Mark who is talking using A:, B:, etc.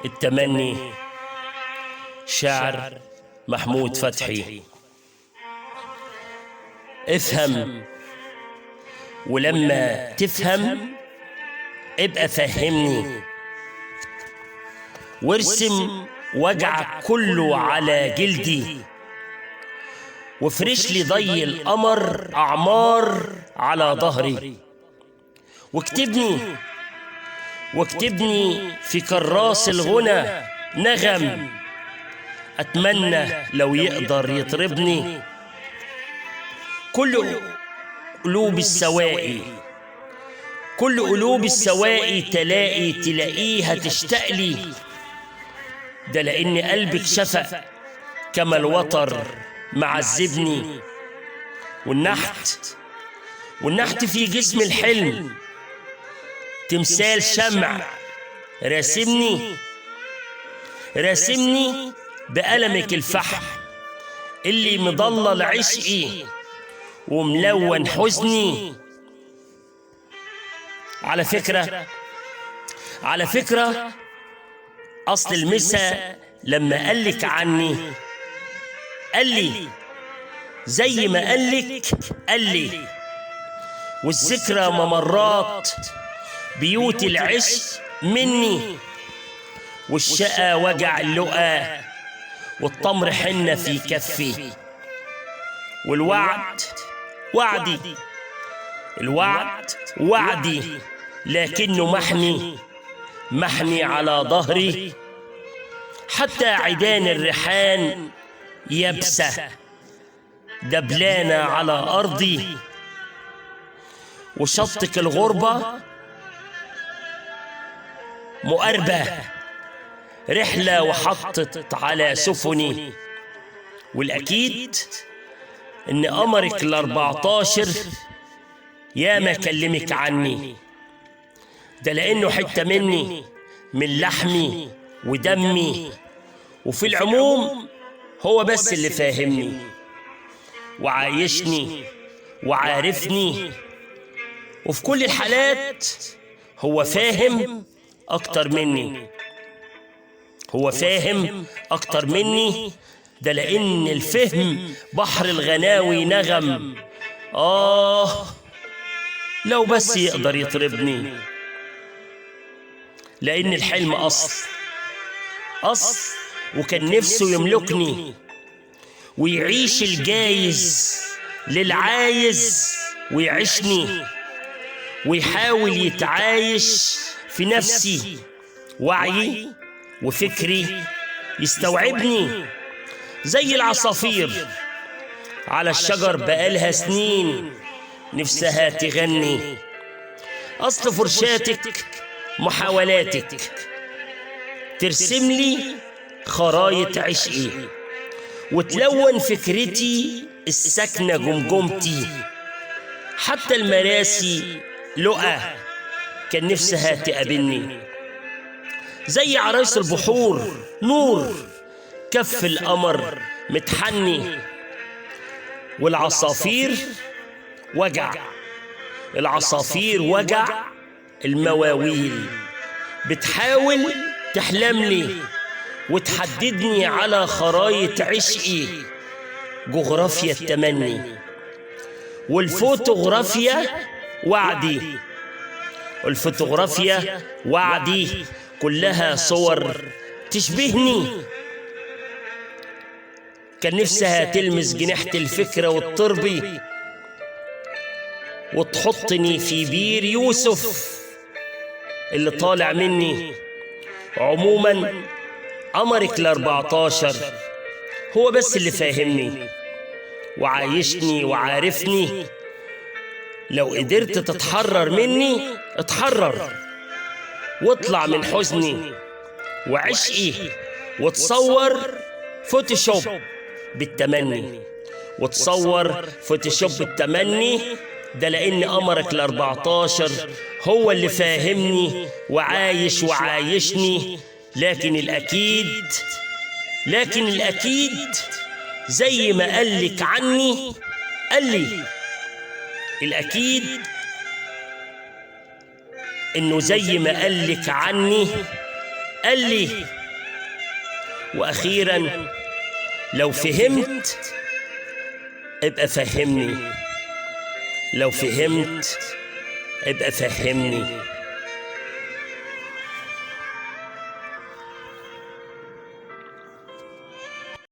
A: التمني. شعر محمود فتحي. افهم، ولما تفهم ابقى فهمني، وارسم وجعك كله على جلدي، وافرش لي ضي القمر أعمار على ظهري، واكتبني في كراس الغنى نغم، أتمنى لو يقدر يطربني. كل قلوب السوائي تلاقيها تشتاق لي، ده لأن قلبك شفق كما الوتر معذبني. والنحت في جسم الحلم تمثال شمع راسمني بقلمك الفحم اللي مضلل عشقي وملون حزني. على فكرة أصل المسا لما قالك عني قالي زي ما قالي، والذكرى ممرات بيوت العشق مني، والشقا وجع اللقا والتمر حنة في كفي، والوعد وعدي لكنه محني على ظهري، حتى عيدان الريحان يبسة دبلانة على أرضي، وشطك الغربة مقربة رحلة وحطت على سفني. والأكيد إن قمرك ال14 يا ما كلمك عني، ده لأنه حتة مني من لحمي ودمي، وفي العموم هو بس اللي فاهمني وعايشني وعارفني، وفي كل الحالات هو فاهم أكتر مني، ده لأن الفهم بحر الغناوي نغم. لو بس يقدر يطربني، لأن الحلم أصل وكان نفسه يملكني، ويعيش الجايز للعايز ويعيشني، ويحاول يتعايش في نفسي، وعي وفكري يستوعبني، زي العصافير على الشجر بقالها سنين نفسها تغني. أصل فرشاتك محاولاتك ترسم لي خرايط عشقي، وتلون فكرتي السكنة جمجمتي، حتى المراسي لقى كان نفسها تقابلني، زي عرايس البحور نور كف القمر متحني. والعصافير وجع المواويل بتحاول تحلم لي وتحددني على خرايط عشقي، جغرافيا التمني. والفوتوغرافيا وعدي كلها صور تشبهني، كان نفسها تلمس جناحة الفكرة والتربي، وتحطني في بير يوسف اللي طالع مني. عموما قمرك ال14 هو بس اللي فاهمني وعايشني وعارفني. لو قدرت تتحرر مني اتحرر، واطلع من حزني وعشقي، وتصور فوتوشوب بالتمني، ده لأن قمرك ال14 هو اللي فاهمني وعايش وعايشني. لكن الأكيد زي ما قالك عني قالي، الأكيد إنه زي ما قالك عني قال لي وأخيرا لو فهمت ابقى فهمني، لو فهمت ابقى فهمني.